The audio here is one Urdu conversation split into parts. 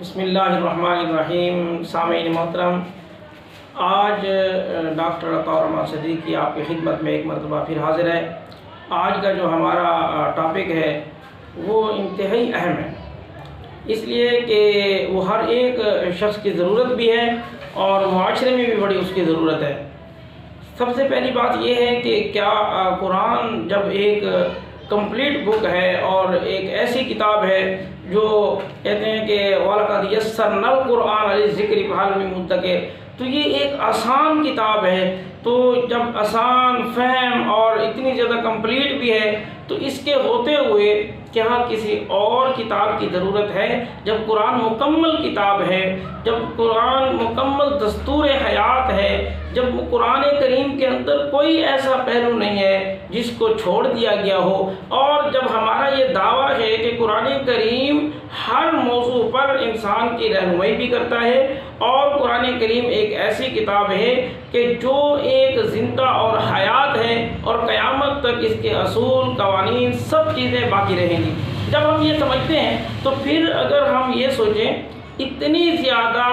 بسم اللہ الرحمن الرحیم۔ سامعین محترم، آج ڈاکٹر عطاء الرحمن صدیقی آپ کی خدمت میں ایک مرتبہ پھر حاضر ہے۔ آج کا جو ہمارا ٹاپک ہے وہ انتہائی اہم ہے، اس لیے کہ وہ ہر ایک شخص کی ضرورت بھی ہے اور معاشرے میں بھی بڑی اس کی ضرورت ہے۔ سب سے پہلی بات یہ ہے کہ کیا قرآن جب ایک کمپلیٹ بک ہے اور ایک ایسی کتاب ہے جو کہتے ہیں کہ وَلَقَدْ يَسَّرْنَا الْقُرْآنَ لِلذِّكْرِ فَهَلْ مِن مُدَّكِرٍ، تو یہ ایک آسان کتاب ہے۔ تو جب آسان فہم اور اتنی زیادہ کمپلیٹ بھی ہے تو اس کے ہوتے ہوئے کیا کسی اور کتاب کی ضرورت ہے؟ جب قرآن مکمل کتاب ہے، جب قرآن مکمل دستور حیات ہے، جب قرآن کریم کے اندر کوئی ایسا پہلو نہیں ہے جس کو چھوڑ دیا گیا ہو، اور جب ہمارا یہ دعویٰ ہے کہ قرآن کریم ہر موضوع پر انسان کی رہنمائی بھی کرتا ہے، اور قرآن کریم ایک ایسی کتاب ہے کہ جو ایک زندہ اور حیات ہے اور قیامت تک اس کے اصول، قوانین، سب چیزیں باقی رہیں گی۔ جب ہم یہ سمجھتے ہیں تو پھر اگر ہم یہ سوچیں اتنی زیادہ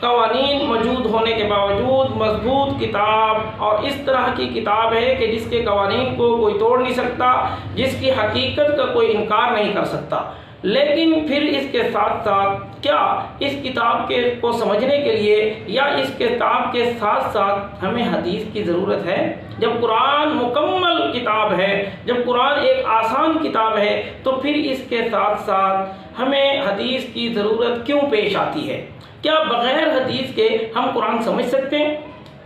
قوانین موجود ہونے کے باوجود مضبوط کتاب اور اس طرح کی کتاب ہے کہ جس کے قوانین کو کوئی توڑ نہیں سکتا، جس کی حقیقت کا کوئی انکار نہیں کر سکتا، لیکن پھر اس کے ساتھ ساتھ کیا اس کتاب کو سمجھنے کے لیے یا اس کتاب کے ساتھ ساتھ ہمیں حدیث کی ضرورت ہے؟ جب قرآن مکمل کتاب ہے، جب قرآن ایک آسان کتاب ہے، تو پھر اس کے ساتھ ساتھ ہمیں حدیث کی ضرورت کیوں پیش آتی ہے؟ کیا بغیر حدیث کے ہم قرآن سمجھ سکتے ہیں؟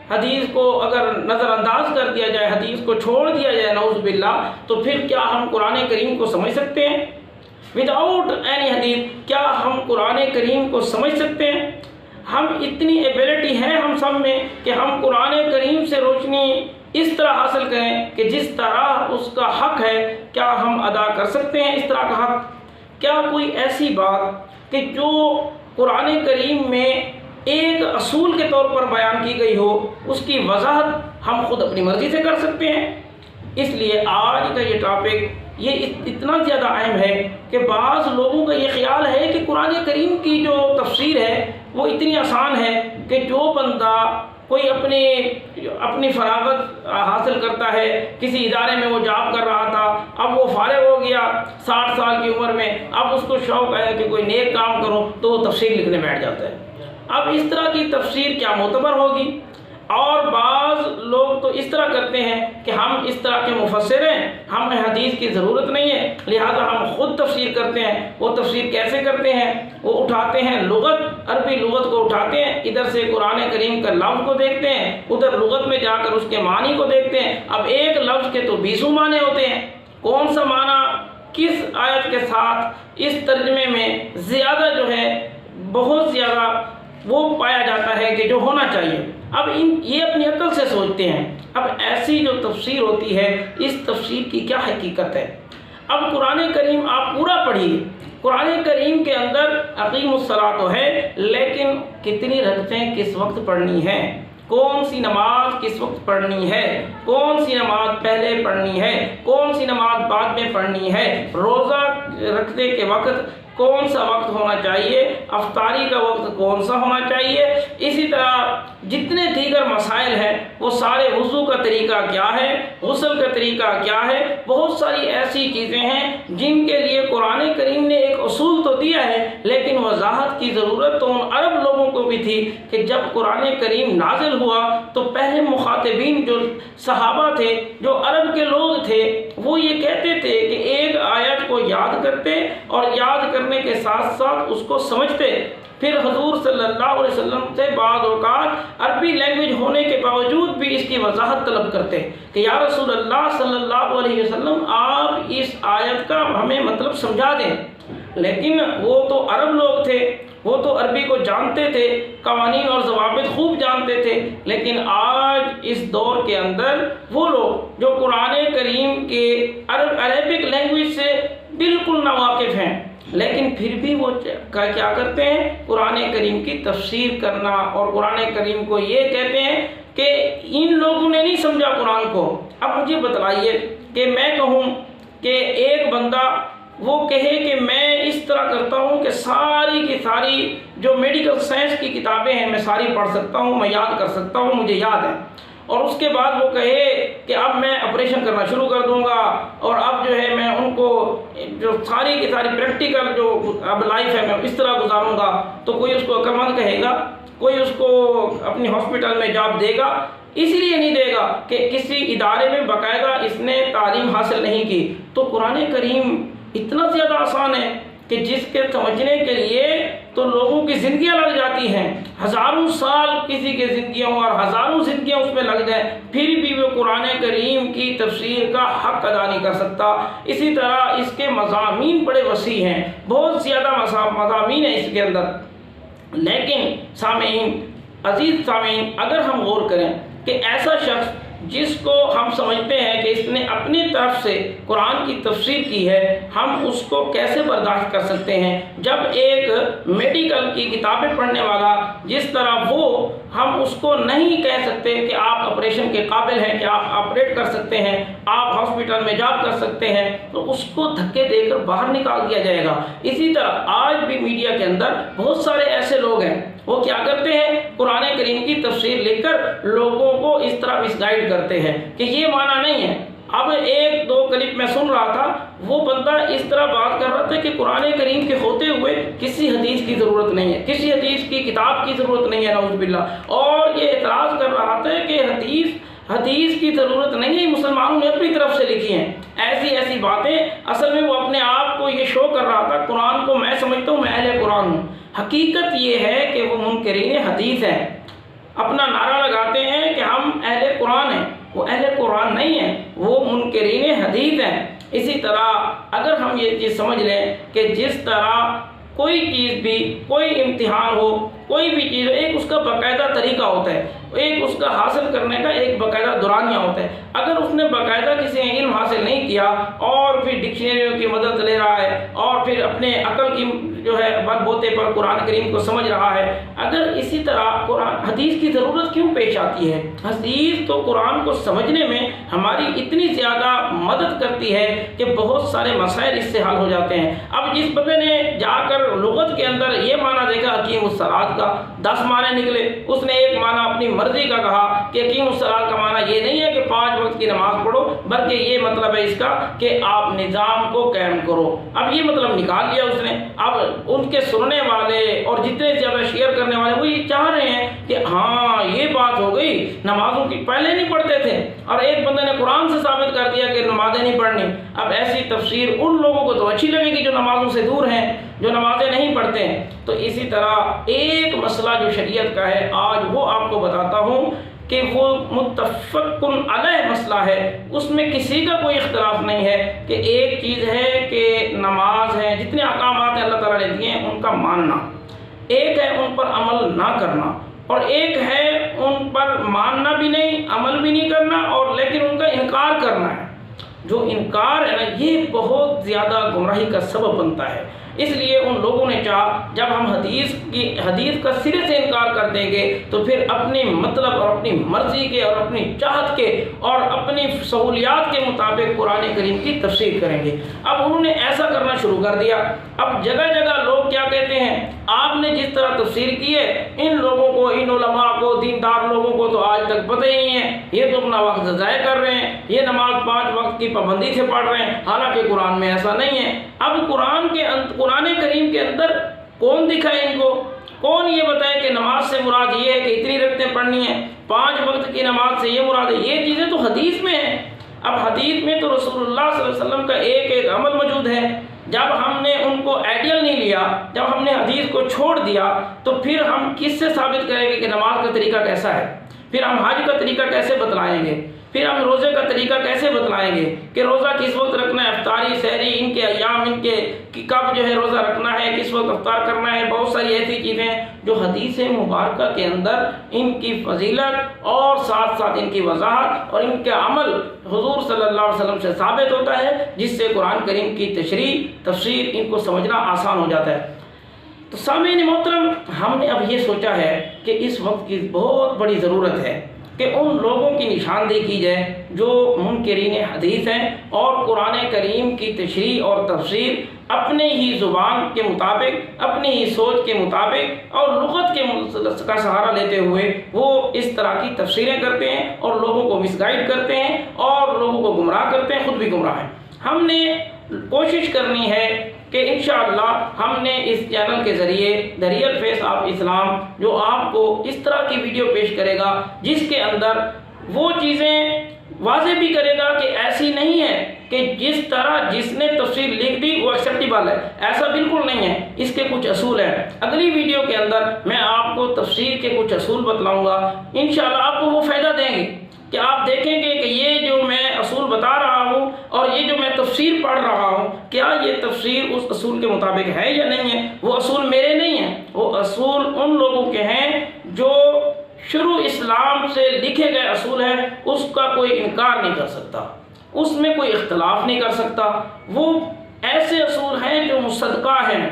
حدیث کو اگر نظر انداز کر دیا جائے، حدیث کو چھوڑ دیا جائے نعوذ باللہ، تو پھر کیا ہم قرآن کریم کو سمجھ سکتے ہیں؟ وداؤٹ اینی حدیث کیا ہم قرآن کریم کو سمجھ سکتے ہیں؟ ہم اتنی ایبلٹی ہے ہم سب میں کہ ہم قرآن کریم سے روشنی اس طرح حاصل کریں کہ جس طرح اس کا حق ہے، کیا ہم ادا کر سکتے ہیں اس طرح کا حق؟ کیا کوئی ایسی بات کہ جو قرآن کریم میں ایک اصول کے طور پر بیان کی گئی ہو، اس کی وضاحت ہم خود اپنی مرضی سے کر سکتے ہیں؟ اس لیے آج کا یہ ٹاپک یہ اتنا زیادہ اہم ہے کہ بعض لوگوں کا یہ خیال ہے کہ قرآن کریم کی جو تفسیر ہے وہ اتنی آسان ہے کہ جو بندہ کوئی اپنی فراغت حاصل کرتا ہے، کسی ادارے میں وہ جاب کر رہا تھا، اب وہ فارغ ہو گیا 60 سال کی عمر میں، اب اس کو شوق ہے کہ کوئی نیک کام کرو تو وہ تفسیر لکھنے بیٹھ جاتا ہے۔ اب اس طرح کی تفسیر کیا معتبر ہوگی؟ اور بعض لوگ تو اس طرح کرتے ہیں کہ ہم اس طرح کے مفسر ہیں، ہمیں حدیث کی ضرورت نہیں ہے، لہذا ہم خود تفسیر کرتے ہیں۔ وہ تفسیر کیسے کرتے ہیں؟ وہ اٹھاتے ہیں لغت، عربی لغت کو اٹھاتے ہیں، ادھر سے قرآن کریم کا لفظ کو دیکھتے ہیں، ادھر لغت میں جا کر اس کے معنی کو دیکھتے ہیں۔ اب ایک لفظ کے تو 20 معنی ہوتے ہیں، کون سا معنی کس آیت کے ساتھ اس ترجمے میں زیادہ جو ہے بہت زیادہ وہ پایا جاتا ہے کہ جو ہونا چاہیے۔ اب یہ اپنی عقل سے سوچتے ہیں۔ اب ایسی جو تفسیر ہوتی ہے، اس تفسیر کی کیا حقیقت ہے؟ اب قرآن کریم آپ پورا پڑھیے، قرآن کریم کے اندر اقیموا الصلاۃ تو ہے، لیکن کتنی رکعتیں کس وقت پڑھنی ہیں، کون سی نماز کس وقت پڑھنی ہے، کون سی نماز پہلے پڑھنی ہے، کون سی نماز بعد میں پڑھنی ہے، روزہ رکھنے کے وقت کون سا وقت ہونا چاہیے، افطاری کا وقت کون سا ہونا چاہیے، اسی طرح جتنے دیگر مسائل ہیں وہ سارے، وضو کا طریقہ کیا ہے، غسل کا طریقہ کیا ہے، بہت ساری ایسی چیزیں ہیں جن کے لیے قرآن کریم نے ایک اصول تو دیا ہے، لیکن وضاحت کی ضرورت تو ان عرب لوگوں کو بھی تھی کہ جب قرآن کریم نازل ہوا تو پہلے مخاطبین جو صحابہ تھے، جو عرب کے لوگ تھے، وہ یہ کہتے تھے کہ ایک آیت کو یاد کرتے اور یاد کرنے کے ساتھ ساتھ اس کو سمجھتے۔ پھر حضور صلی اللہ علیہ وسلم سے بعض اوقات عربی لینگویج ہونے کے باوجود بھی اس کی وضاحت طلب کرتے کہ یا رسول اللہ صلی اللہ علیہ وسلم آپ اس آیت کا ہمیں مطلب سمجھا دیں، لیکن وہ تو عرب لوگ تھے، وہ تو عربی کو جانتے تھے، قوانین اور ضوابط خوب جانتے تھے، لیکن آج اس دور کے اندر وہ لوگ جو قرآن کریم کے عربک لینگویج سے بالکل ناواقف ہیں، لیکن پھر بھی وہ کیا کرتے ہیں؟ قرآن کریم کی تفسیر کرنا، اور قرآن کریم کو یہ کہتے ہیں کہ ان لوگوں نے نہیں سمجھا قرآن کو۔ اب مجھے بتلائیے کہ میں کہوں کہ ایک بندہ وہ کہے کہ میں اس طرح کرتا ہوں کہ ساری کی ساری جو میڈیکل سائنس کی کتابیں ہیں میں ساری پڑھ سکتا ہوں، میں یاد کر سکتا ہوں، مجھے یاد ہے، اور اس کے بعد وہ کہے کہ اب میں آپریشن کرنا شروع کر دوں گا، اور اب جو ہے میں ان کو جو ساری کی ساری پریکٹیکل جو اب لائف ہے میں اس طرح گزاروں گا، تو کوئی اس کو عقل مند کہے گا؟ کوئی اس کو اپنی ہاسپٹل میں جاب دے گا؟ اس لیے نہیں دے گا کہ کسی ادارے میں باقاعدہ اس نے تعلیم حاصل نہیں کی۔ تو قرآن کریم اتنا زیادہ آسان ہے کہ جس کے سمجھنے کے لیے تو لوگوں کی زندگیاں لگ جاتی ہیں، ہزاروں سال کسی کی زندگیاں ہوں اور ہزاروں زندگیاں اس میں لگ جائیں، پھر بھی وہ قرآن کریم کی تفسیر کا حق ادا نہیں کر سکتا۔ اسی طرح اس کے مضامین بڑے وسیع ہیں، بہت زیادہ مضامین ہیں اس کے اندر، لیکن سامعین، عزیز سامعین، اگر ہم غور کریں کہ ایسا شخص جس کو ہم سمجھتے ہیں کہ اس نے اپنی طرف سے قرآن کی تفسیر کی ہے، ہم اس کو کیسے برداشت کر سکتے ہیں جب ایک میڈیکل کی کتابیں پڑھنے والا جس طرح وہ، ہم اس کو نہیں کہہ سکتے کہ آپ آپریشن کے قابل ہیں، کہ آپ آپریٹ کر سکتے ہیں، آپ ہاسپٹل میں جاب کر سکتے ہیں، تو اس کو دھکے دے کر باہر نکال دیا جائے گا۔ اسی طرح آج بھی میڈیا کے اندر بہت سارے ایسے لوگ ہیں، وہ کیا کرتے ہیں؟ قرآن کریم کی تفسیر لکھ کر لوگوں کو اس طرح مس گائیڈ کرتے ہیں کہ یہ معنی نہیں ہے۔ اب ایک دو کلپ میں سن رہا تھا، وہ بندہ اس طرح بات کر رہا تھا کہ قرآن کریم کے ہوتے ہوئے کسی حدیث کی ضرورت نہیں ہے، کسی حدیث کی کتاب کی ضرورت نہیں ہے، نعوذ باللہ، اور یہ اعتراض کر رہا تھا کہ حدیث کی ضرورت نہیں ہے، مسلمانوں نے اپنی طرف سے لکھی ہیں، ایسی باتیں۔ اصل میں وہ اپنے آپ کو یہ شو کر رہا تھا، قرآن کو میں سمجھتا ہوں، میں اہل قرآن ہوں۔ حقیقت یہ ہے کہ وہ منکرین حدیث ہیں، اپنا نعرہ لگاتے ہیں کہ ہم اہل قرآن ہیں، وہ اہل قرآن نہیں ہیں، وہ منکرین حدیث ہیں۔ اسی طرح اگر ہم یہ چیز سمجھ لیں کہ جس طرح کوئی چیز بھی، کوئی امتحان ہو، کوئی بھی چیز ہو، ایک اس کا باقاعدہ طریقہ ہوتا ہے، ایک اس کا حاصل کرنے کا ایک باقاعدہ دورانیہ ہوتا ہے۔ اگر اس نے باقاعدہ کسی نے علم حاصل نہیں کیا اور پھر ڈکشنریوں کی مدد لے رہا ہے اور پھر اپنے عقل کی جو ہے بل بوتے پر قرآن کریم کو سمجھ رہا ہے، اگر اسی طرح قرآن حدیث کی ضرورت کیوں پیش آتی ہے؟ حدیث تو قرآن کو سمجھنے میں ہماری اتنی زیادہ مدد کرتی ہے کہ بہت سارے مسائل اس سے حل ہو جاتے ہیں۔ اب جس بندے نے جا کر لغت کے اندر یہ معنی دیکھا حکیم الصلاۃ کا، 10 معنی نکلے، اس نے ایک معنی اپنی مرضی کا کہا کہ حکیم الصلاۃ کا معنی یہ نہیں ہے کہ 5 وقت کی نماز پڑھو، بلکہ یہ مطلب ہے اس کا کہ آپ نظام کو قائم کرو۔ اب یہ مطلب نکال لیا اس نے۔ اب ان کے سننے والے اور جتنے زیادہ شیئر کرنے والے وہ یہ چاہ رہے ہیں کہ ہاں یہ بات ہو گئی، نمازوں کی پہلے نہیں پڑھتے تھے، اور ایک بندے نے قرآن سے ثابت کر دیا کہ نمازیں نہیں پڑھنی۔ اب ایسی تفسیر ان لوگوں کو تو اچھی لگے گی جو نمازوں سے دور ہیں، جو نمازیں نہیں پڑھتے ہیں۔ تو اسی طرح ایک مسئلہ جو شریعت کا ہے، آج وہ آپ کو بتاتا ہوں کہ وہ متفق علیہ مسئلہ ہے، اس میں کسی کا کوئی اختلاف نہیں ہے کہ ایک چیز ہے کہ نماز ہے، جتنے احکامات ہیں اللہ تعالیٰ نے دیے ہیں ان کا ماننا، ایک ہے ان پر عمل نہ کرنا، اور ایک ہے ان پر ماننا بھی نہیں، عمل بھی نہیں کرنا، اور لیکن ان کا انکار کرنا ہے۔ جو انکار ہے نا، یہ بہت زیادہ گمراہی کا سبب بنتا ہے۔ اس لیے ان لوگوں نے چاہا جب ہم حدیث کا سرے سے انکار کر دیں گے تو پھر اپنی مطلب اور اپنی مرضی کے اور اپنی چاہت کے اور اپنی سہولیات کے مطابق قرآن کریم کی تفسیر کریں گے۔ اب انہوں نے ایسا کرنا شروع کر دیا۔ اب جگہ جگہ لوگ کیا کہتے ہیں، آپ نے جس طرح تفسیر کی ہے، ان لوگوں کو، ان علماء کو، دیندار لوگوں کو تو آج تک پتہ ہی نہیں ہے، یہ تو اپنا وقت ضائع کر رہے ہیں، یہ نماز 5 وقت کی پابندی سے پڑھ رہے ہیں، حالانکہ قرآن میں ایسا نہیں ہے۔ اب قرآن کریم کے اندر کون دکھائے ان کو؟ کون یہ بتائے کہ نماز سے مراد یہ ہے کہ اتنی رکعتیں پڑھنی ہیں، 5 وقت کی نماز سے یہ مراد ہے؟ یہ چیزیں تو حدیث میں ہیں۔ اب حدیث میں تو رسول اللہ صلی اللہ علیہ وسلم کا ایک عمل موجود ہے۔ جب ہم نے ان کو آئیڈیل نہیں لیا، جب ہم نے حدیث کو چھوڑ دیا، تو پھر ہم کس سے ثابت کریں گے کہ نماز کا طریقہ کیسا ہے؟ پھر ہم حج کا طریقہ کیسے بتلائیں گے؟ پھر ہم روزے کا طریقہ کیسے بتلائیں گے کہ روزہ کس وقت رکھنا ہے، افطاری، سحری، ان کے ایام، ان کے کب جو ہے روزہ رکھنا ہے، کس وقت افطار کرنا ہے؟ بہت ساری ایسی چیزیں ہیں جو حدیث مبارکہ کے اندر ان کی فضیلت اور ساتھ ساتھ ان کی وضاحت اور ان کا عمل حضور صلی اللہ علیہ وسلم سے ثابت ہوتا ہے، جس سے قرآن کریم کی تشریح، تفسیر ان کو سمجھنا آسان ہو جاتا ہے۔ تو سامعین محترم، ہم نے اب یہ سوچا ہے کہ اس وقت کی بہت بڑی ضرورت ہے کہ ان لوگوں کی نشاندہی کی جائے جو منکرین حدیث ہیں اور قرآن کریم کی تشریح اور تفسیر اپنے ہی زبان کے مطابق، اپنی ہی سوچ کے مطابق اور لغت کا سہارا لیتے ہوئے وہ اس طرح کی تفسیریں کرتے ہیں اور لوگوں کو مس گائیڈ کرتے ہیں اور لوگوں کو گمراہ کرتے ہیں، خود بھی گمراہ ہیں۔ ہم نے کوشش کرنی ہے کہ انشاءاللہ ہم نے اس چینل کے ذریعے دی ریئل فیس آف اسلام جو آپ کو اس طرح کی ویڈیو پیش کرے گا جس کے اندر وہ چیزیں واضح بھی کرے گا کہ ایسی نہیں ہے کہ جس طرح جس نے تفسیر لکھ دی وہ ایکسیپٹیبل ہے، ایسا بالکل نہیں ہے، اس کے کچھ اصول ہیں۔ اگلی ویڈیو کے اندر میں آپ کو تفسیر کے کچھ اصول بتلاؤں گا، انشاءاللہ آپ کو وہ فائدہ دیں گے کہ آپ دیکھیں گے کہ یہ جو میں اصول بتا رہا ہوں اور یہ جو میں تفسیر پڑھ رہا ہوں کیا یہ تفسیر اس اصول کے مطابق ہے یا نہیں ہے۔ وہ اصول میرے نہیں ہیں، وہ اصول ان لوگوں کے ہیں جو شروع اسلام سے لکھے گئے اصول ہیں، اس کا کوئی انکار نہیں کر سکتا، اس میں کوئی اختلاف نہیں کر سکتا۔ وہ ایسے اصول ہیں جو مصدقہ ہیں،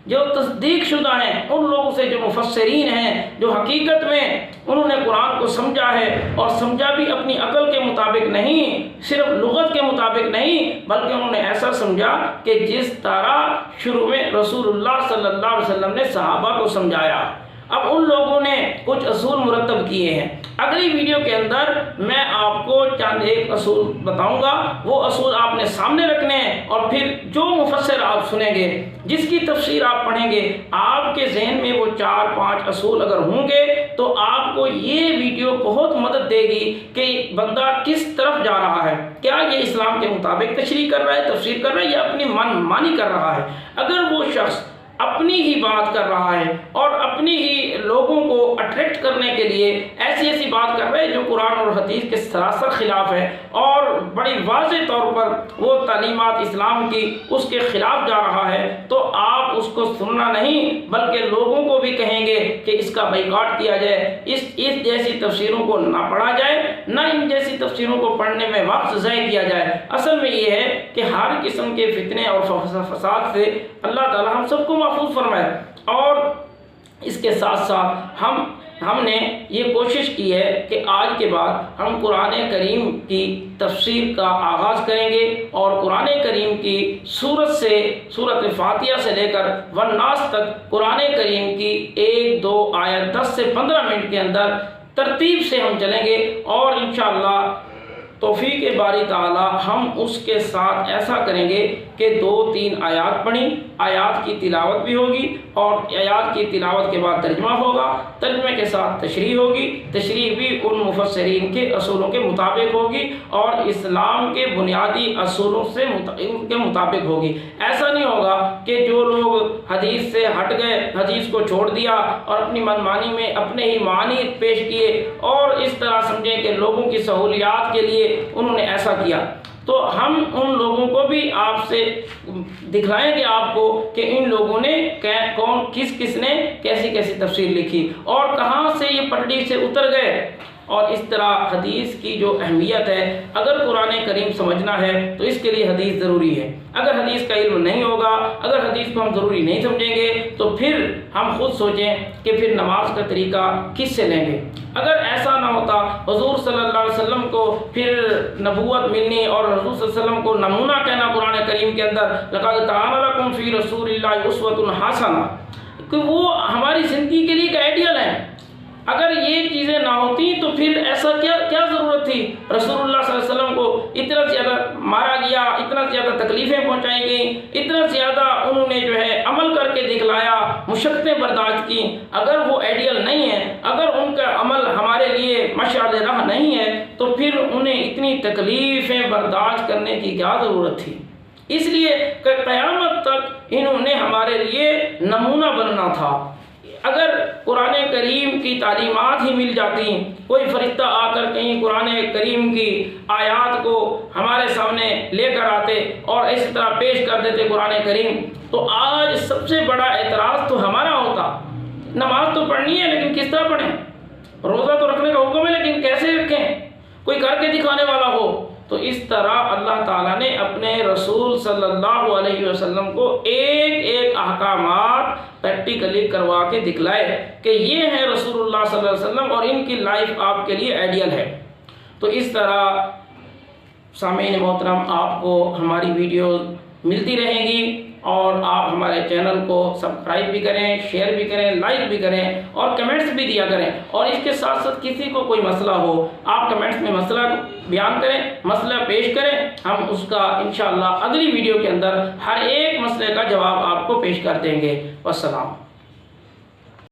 جو تصدیق شدہ ہیں، ان لوگوں سے جو مفسرین ہیں، جو حقیقت میں انہوں نے قرآن کو سمجھا ہے اور سمجھا بھی اپنی عقل کے مطابق نہیں، صرف لغت کے مطابق نہیں، بلکہ انہوں نے ایسا سمجھا کہ جس طرح شروع میں رسول اللہ صلی اللہ علیہ وسلم نے صحابہ کو سمجھایا۔ اب ان لوگوں نے کچھ اصول مرتب کیے ہیں۔ اگلی ویڈیو کے اندر میں آپ کو چند ایک اصول بتاؤں گا، وہ اصول آپ نے سامنے رکھنے ہیں اور پھر جو مفسر آپ سنیں گے، جس کی تفسیر آپ پڑھیں گے، آپ کے ذہن میں وہ 4-5 اصول اگر ہوں گے تو آپ کو یہ ویڈیو بہت مدد دے گی کہ بندہ کس طرف جا رہا ہے، کیا یہ اسلام کے مطابق تشریح کر رہا ہے، تفسیر کر رہا ہے یا اپنی من مانی کر رہا ہے۔ اگر وہ شخص اپنی ہی بات کر رہا ہے اور اپنی ہی لوگوں کو اٹریکٹ کرنے کے لیے ایسی بات کر رہے ہیں جو قرآن اور حدیث کے سراسر خلاف ہے اور بڑی واضح طور پر وہ تعلیمات اسلام کی اس کے خلاف جا رہا ہے، تو آپ اس کو سننا نہیں بلکہ لوگوں کو بھی کہیں گے کہ اس کا بائیکاٹ کیا جائے، اس جیسی تفسیروں کو نہ پڑھا جائے، نہ ان جیسی تفسیروں کو پڑھنے میں وقت ضائع کیا جائے۔ اصل میں یہ ہے کہ ہر قسم کے فتنے اور فساد سے اللہ تعالی ہم سب کو محفوظ فرمائے، اور اس کے ساتھ ساتھ ہم نے یہ کوشش کی ہے کہ آج کے بعد ہم قرآن کریم کی تفسیر کا آغاز کریں گے اور قرآن کریم کی سورت فاتحہ سے لے کر والناس تک قرآن کریم کی 1-2 آیت 10 سے 15 منٹ کے اندر ترتیب سے ہم چلیں گے، اور انشاءاللہ توفیق باری تعالی ہم اس کے ساتھ ایسا کریں گے کہ 2-3 آیات پڑھیں، آیات کی تلاوت بھی ہوگی اور آیات کی تلاوت کے بعد ترجمہ ہوگا، ترجمے کے ساتھ تشریح ہوگی، تشریح بھی ان مفسرین کے اصولوں کے مطابق ہوگی اور اسلام کے بنیادی اصولوں سے کے مطابق ہوگی۔ ایسا نہیں ہوگا کہ جو لوگ حدیث سے ہٹ گئے، حدیث کو چھوڑ دیا اور اپنی منمانی میں اپنے ہی معنی پیش کیے اور اس طرح سمجھیں کہ لوگوں کی سہولیات کے لیے انہوں نے ایسا کیا، تو ہم ان لوگوں کو بھی آپ سے دکھلائیں گے آپ کو کہ ان لوگوں نے کس نے کیسی تفسیر لکھی اور کہاں سے یہ پٹڑی سے اتر گئے۔ اور اس طرح حدیث کی جو اہمیت ہے، اگر قرآن کریم سمجھنا ہے تو اس کے لیے حدیث ضروری ہے۔ اگر حدیث کا علم نہیں ہوگا، اگر حدیث کو ہم ضروری نہیں سمجھیں گے تو پھر ہم خود سوچیں کہ پھر نماز کا طریقہ کس سے لیں گے۔ اگر ایسا نہ ہوتا، حضور صلی اللہ علیہ وسلم کو پھر نبوت ملنی اور حضور صلی اللہ علیہ وسلم کو نمونہ کہنا قرآن کریم کے اندر لَقَدْ كَانَ لَكُمْ فِي رَسُولِ اللَّهِ أُسْوَةٌ حَسَنَةٌ، کہ وہ ہماری زندگی کے لیے ایک آئیڈیل ہے۔ اگر یہ چیزیں نہ ہوتی تو پھر ایسا کیا ضرورت تھی؟ رسول اللہ صلی اللہ علیہ وسلم کو اتنا زیادہ مارا گیا، اتنا زیادہ تکلیفیں پہنچائی گئیں، اتنا زیادہ انہوں نے جو ہے عمل کر کے دکھلایا، مشقتیں برداشت کی۔ اگر وہ آئیڈیل نہیں ہے، اگر ان کا عمل ہمارے لیے مشعل راہ نہیں ہے تو پھر انہیں اتنی تکلیفیں برداشت کرنے کی کیا ضرورت تھی؟ اس لیے کہ قیامت تک انہوں نے ہمارے لیے نمونہ بننا تھا۔ اگر قرآن کریم کی تعلیمات ہی مل جاتی، کوئی فرشتہ آ کر کہیں قرآن کریم کی آیات کو ہمارے سامنے لے کر آتے اور اس طرح پیش کر دیتے قرآن کریم، تو آج سب سے بڑا اعتراض تو ہمارا ہوتا۔ نماز تو پڑھنی ہے لیکن کس طرح پڑھیں، روزہ تو رکھنے کا حکم ہے لیکن کیسے رکھیں، کوئی کر کے دکھانے والا ہو۔ تو اس طرح اللہ تعالیٰ نے اپنے رسول صلی اللہ علیہ وسلم کو ایک احکامات پریکٹیکلی کروا کے دکھلائے کہ یہ ہے رسول اللہ صلی اللہ علیہ وسلم اور ان کی لائف آپ کے لیے آئیڈیل ہے۔ تو اس طرح سامعین محترم آپ کو ہماری ویڈیوز ملتی رہیں گی اور آپ ہمارے چینل کو سبسکرائب بھی کریں، شیئر بھی کریں، لائک بھی کریں اور کمنٹس بھی دیا کریں۔ اور اس کے ساتھ ساتھ کسی کو کوئی مسئلہ ہو، آپ کمنٹس میں مسئلہ بیان کریں، مسئلہ پیش کریں، ہم اس کا انشاءاللہ اگلی ویڈیو کے اندر ہر ایک مسئلے کا جواب آپ کو پیش کر دیں گے۔ والسلام۔